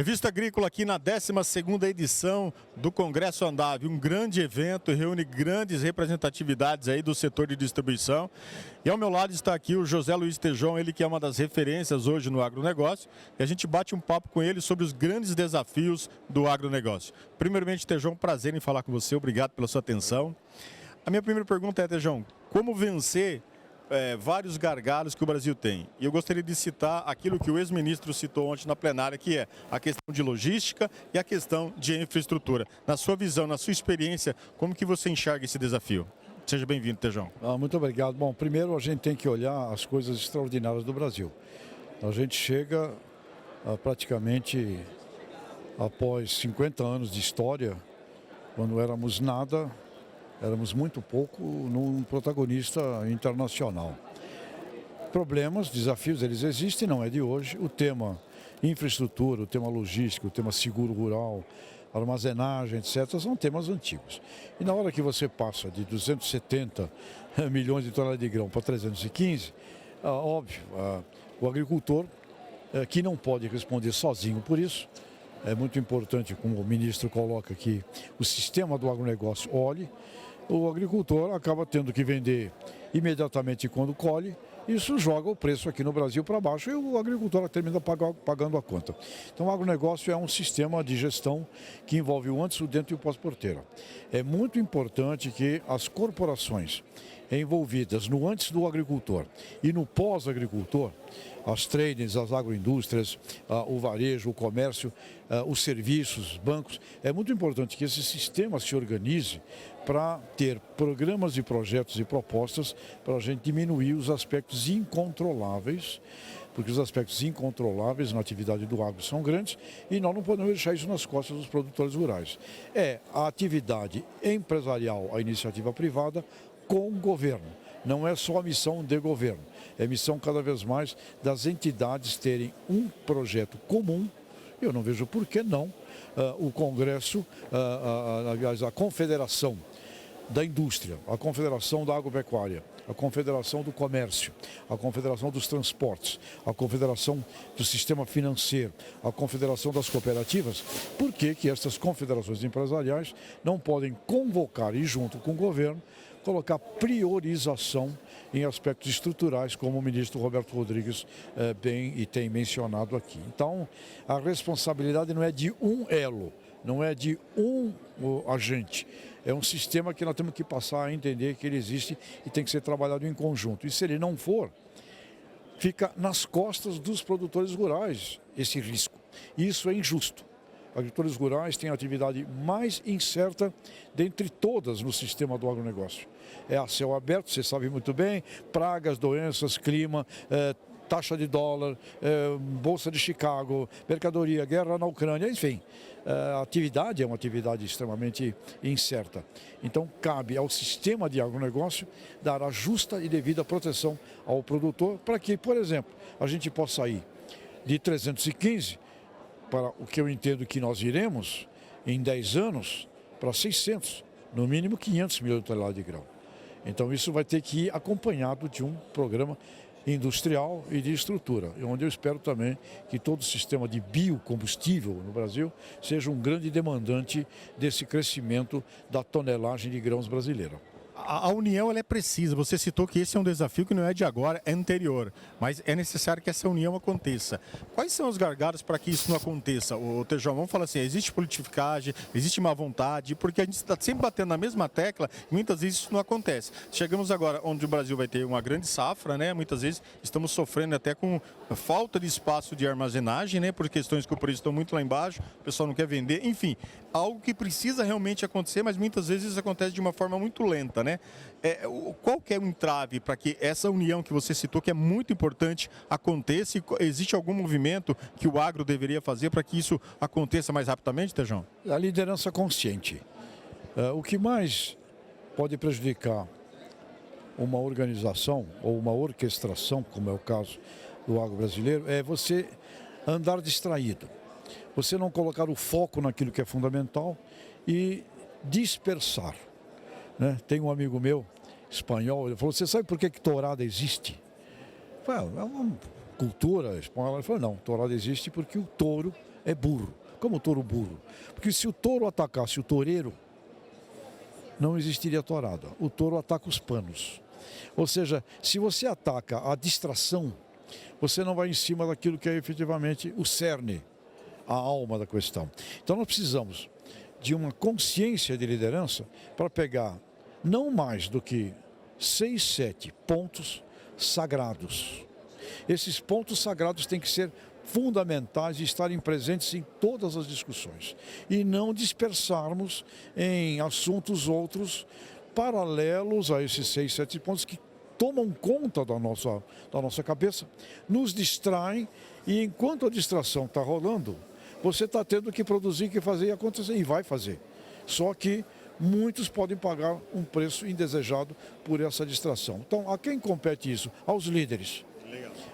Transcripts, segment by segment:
Revista Agrícola aqui na 12ª edição do Congresso Andave, um grande evento, reúne grandes representatividades aí do setor de distribuição. E ao meu lado está aqui o José Luiz Tejon, ele que é uma das referências hoje no agronegócio, e a gente bate um papo com ele sobre os grandes desafios do agronegócio. Primeiramente, Tejon, prazer em falar com você, obrigado pela sua atenção. A minha primeira pergunta é, Tejon, como vencer vários gargalos que o Brasil tem? E eu gostaria de citar aquilo que o ex-ministro citou ontem na plenária, que é a questão de logística e a questão de infraestrutura. Na sua visão, na sua experiência, como que você enxerga esse desafio? Seja bem-vindo, Tejon. Muito obrigado. Bom, primeiro a gente tem que olhar as coisas extraordinárias do Brasil. A gente chega praticamente após 50 anos de história, quando éramos nada, éramos muito pouco num protagonista internacional. Problemas, desafios, eles existem, não é de hoje. O tema infraestrutura, o tema logístico, o tema seguro rural, armazenagem, etc., são temas antigos. E na hora que você passa de 270 milhões de toneladas de grão para 315, óbvio, o agricultor, que não pode responder sozinho por isso, é muito importante, como o ministro coloca aqui, o sistema do agronegócio olhe. O agricultor acaba tendo que vender imediatamente quando colhe, isso joga o preço aqui no Brasil para baixo e o agricultor termina pagando a conta. Então o agronegócio é um sistema de gestão que envolve o antes, o dentro e o pós-porteira. É muito importante que as corporações envolvidas no antes do agricultor e no pós-agricultor, as tradings, as agroindústrias, o varejo, o comércio, os serviços, os bancos, é muito importante que esse sistema se organize para ter programas e projetos e propostas para a gente diminuir os aspectos incontroláveis, porque os aspectos incontroláveis na atividade do agro são grandes e nós não podemos deixar isso nas costas dos produtores rurais. É a atividade empresarial, a iniciativa privada com o governo. Não é só a missão de governo, é missão cada vez mais das entidades terem um projeto comum. Eu não vejo por que não o Congresso, aliás, a Confederação da Indústria, a Confederação da Agropecuária, a Confederação do Comércio, a Confederação dos Transportes, a Confederação do Sistema Financeiro, a Confederação das Cooperativas, por que essas confederações empresariais não podem convocar e junto com o governo colocar priorização em aspectos estruturais, como o ministro Roberto Rodrigues bem e tem mencionado aqui. Então, a responsabilidade não é de um elo, não é de um agente. É um sistema que nós temos que passar a entender que ele existe e tem que ser trabalhado em conjunto. E se ele não for, fica nas costas dos produtores rurais esse risco. E isso é injusto. Agricultores rurais têm a atividade mais incerta dentre todas no sistema do agronegócio. É a céu aberto, você sabe muito bem, pragas, doenças, clima, taxa de dólar, Bolsa de Chicago, mercadoria, guerra na Ucrânia, enfim. A atividade é uma atividade extremamente incerta. Então, cabe ao sistema de agronegócio dar a justa e devida proteção ao produtor para que, por exemplo, a gente possa ir de 315 para o que eu entendo que nós iremos em 10 anos para 600, no mínimo 500 milhões de toneladas de grão. Então isso vai ter que ir acompanhado de um programa industrial e de estrutura, onde eu espero também que todo o sistema de biocombustível no Brasil seja um grande demandante desse crescimento da tonelagem de grãos brasileira. A união ela é precisa, você citou que esse é um desafio que não é de agora, é anterior, mas é necessário que essa união aconteça. Quais são os gargalos para que isso não aconteça? O Tejon, vamos falar assim, existe politicagem, existe má vontade, porque a gente está sempre batendo na mesma tecla e muitas vezes isso não acontece. Chegamos agora onde o Brasil vai ter uma grande safra, né? Muitas vezes estamos sofrendo até com falta de espaço de armazenagem, né? Por questões que o preço está muito lá embaixo, o pessoal não quer vender, enfim, algo que precisa realmente acontecer, mas muitas vezes isso acontece de uma forma muito lenta, né? Qual que é o entrave para que essa união que você citou, que é muito importante, aconteça? Existe algum movimento que o agro deveria fazer para que isso aconteça mais rapidamente, Tejon? A liderança consciente. O que mais pode prejudicar uma organização ou uma orquestração, como é o caso do agro brasileiro, é você andar distraído. Você não colocar o foco naquilo que é fundamental e dispersar. Né? Tem um amigo meu, espanhol, ele falou, você sabe por que tourada existe? Eu falei, é uma cultura espanhola. Ele falou, não, tourada existe porque o touro é burro, como o touro burro. Porque se o touro atacasse o toureiro, não existiria tourada. O touro ataca os panos. Ou seja, se você ataca a distração, você não vai em cima daquilo que é efetivamente o cerne, a alma da questão. Então nós precisamos de uma consciência de liderança para pegar não mais do que 6, 7 pontos sagrados. Esses pontos sagrados têm que ser fundamentais e estarem presentes em todas as discussões e não dispersarmos em assuntos outros paralelos a esses 6, 7 pontos que tomam conta da nossa cabeça, nos distraem e enquanto a distração está rolando, você está tendo que produzir, que fazer e acontecer e vai fazer. Só que muitos podem pagar um preço indesejado por essa distração. Então, a quem compete isso? Aos líderes.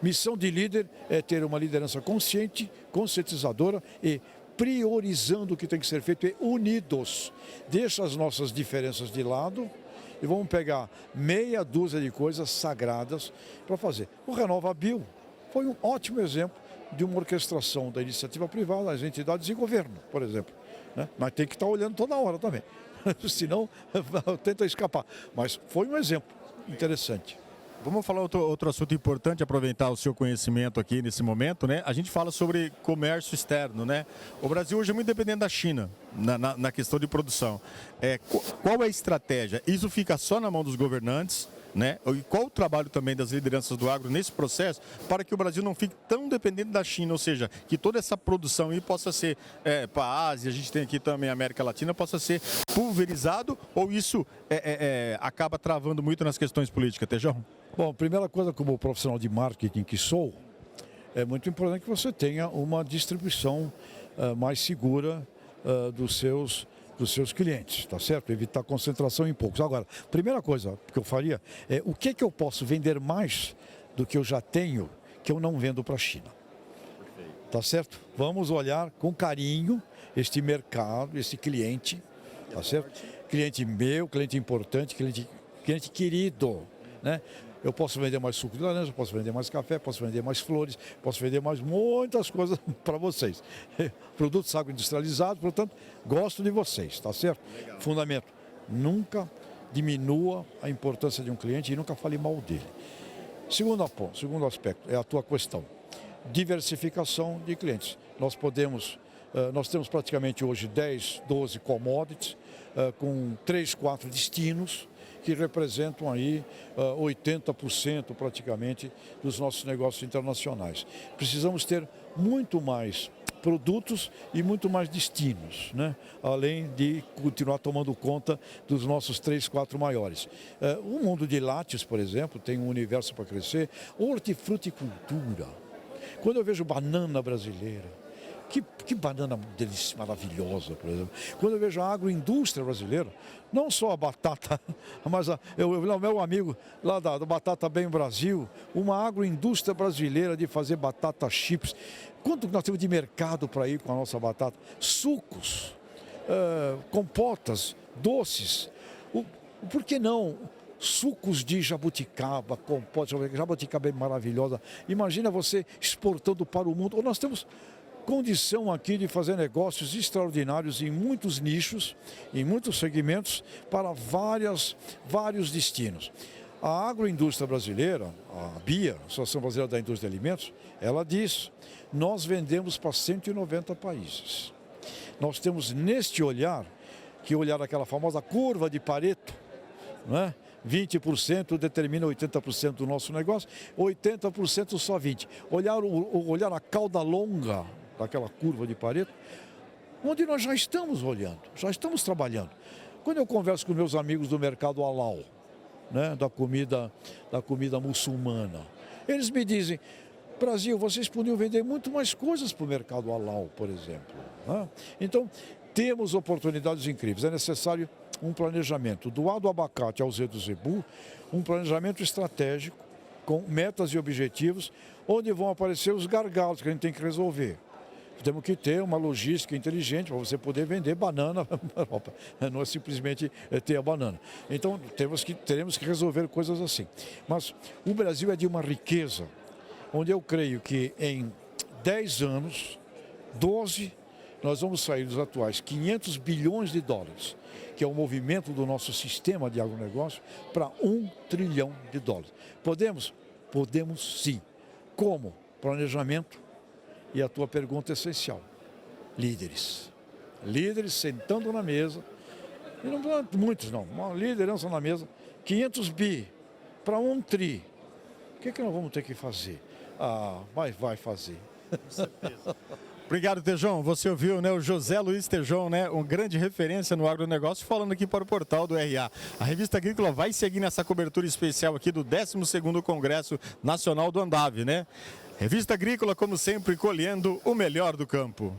Missão de líder é ter uma liderança consciente, conscientizadora e priorizando o que tem que ser feito e unidos. Deixa as nossas diferenças de lado e vamos pegar meia dúzia de coisas sagradas para fazer. O RenovaBio foi um ótimo exemplo de uma orquestração da iniciativa privada, das entidades e governo, por exemplo. Mas tem que estar olhando toda hora também, senão tenta escapar. Mas foi um exemplo interessante. Vamos falar outro assunto importante, aproveitar o seu conhecimento aqui nesse momento, né? A gente fala sobre comércio externo, né? O Brasil hoje é muito dependente da China na questão de produção. Qual é a estratégia? Isso fica só na mão dos governantes, né? E qual o trabalho também das lideranças do agro nesse processo para que o Brasil não fique tão dependente da China, ou seja, que toda essa produção aí possa ser para a Ásia, a gente tem aqui também a América Latina, possa ser pulverizado ou isso acaba travando muito nas questões políticas, Tejão? Bom, primeira coisa, como profissional de marketing que sou, é muito importante que você tenha uma distribuição mais segura dos seus clientes, tá certo? Evitar concentração em poucos. Agora, primeira coisa que eu faria é o que eu posso vender mais do que eu já tenho que eu não vendo para a China. Tá certo? Vamos olhar com carinho este mercado, esse cliente, tá certo? Cliente meu, cliente importante, cliente querido, né? Eu posso vender mais suco de laranja, posso vender mais café, posso vender mais flores, posso vender mais muitas coisas para vocês. Produtos agroindustrializados, portanto, gosto de vocês, tá certo? Legal. Fundamento, nunca diminua a importância de um cliente e nunca fale mal dele. Segundo aspecto, é a tua questão. Diversificação de clientes. Nós temos praticamente hoje 10, 12 commodities, com 3, 4 destinos, que representam aí 80% praticamente dos nossos negócios internacionais. Precisamos ter muito mais produtos e muito mais destinos, né? Além de continuar tomando conta dos nossos 3, 4 maiores. O mundo de lácteos, por exemplo, tem um universo para crescer. Hortifruticultura. Quando eu vejo banana brasileira, que banana delícia, maravilhosa, por exemplo. Quando eu vejo a agroindústria brasileira, não só a batata, mas o meu amigo lá do Batata Bem Brasil, uma agroindústria brasileira de fazer batata chips. Quanto nós temos de mercado para ir com a nossa batata? Sucos, compotas, doces. Por que não? Sucos de jabuticaba, compotas, jabuticaba é maravilhosa. Imagina você exportando para o mundo. Nós temos condição aqui de fazer negócios extraordinários em muitos nichos, em muitos segmentos, para vários destinos. A agroindústria brasileira, a BIA, Associação Brasileira da Indústria de Alimentos, ela diz, nós vendemos para 190 países. Nós temos neste olhar, que olhar aquela famosa curva de Pareto, né? 20% determina 80% do nosso negócio, 80% só 20%. Olhar a cauda longa daquela curva de Pareto, onde nós já estamos olhando, já estamos trabalhando. Quando eu converso com meus amigos do mercado halal, né, da comida muçulmana, eles me dizem, Brasil, vocês podiam vender muito mais coisas para o mercado halal, por exemplo. Né? Então, temos oportunidades incríveis. É necessário um planejamento. Do A do abacate ao Z do zebu, um planejamento estratégico, com metas e objetivos, onde vão aparecer os gargalos que a gente tem que resolver. Temos que ter uma logística inteligente para você poder vender banana na Europa. Não é simplesmente ter a banana. Então, teremos que resolver coisas assim. Mas o Brasil é de uma riqueza, onde eu creio que em 10 anos 12, nós vamos sair dos atuais 500 bilhões de dólares, que é o movimento do nosso sistema de agronegócio, para 1 trilhão de dólares. Podemos? Podemos sim. Como? Planejamento. E a tua pergunta é essencial. Líderes. Líderes sentando na mesa, e não muitos não, uma liderança na mesa, 500 bi para 1 tri. O que nós vamos ter que fazer? Mas vai fazer. Com certeza. Obrigado, Tejão. Você ouviu, né, o José Luiz Tejão, né, uma grande referência no agronegócio, falando aqui para o portal do RA. A Revista Agrícola vai seguir nessa cobertura especial aqui do 12º Congresso Nacional do Andave, né? Revista Agrícola, como sempre, colhendo o melhor do campo.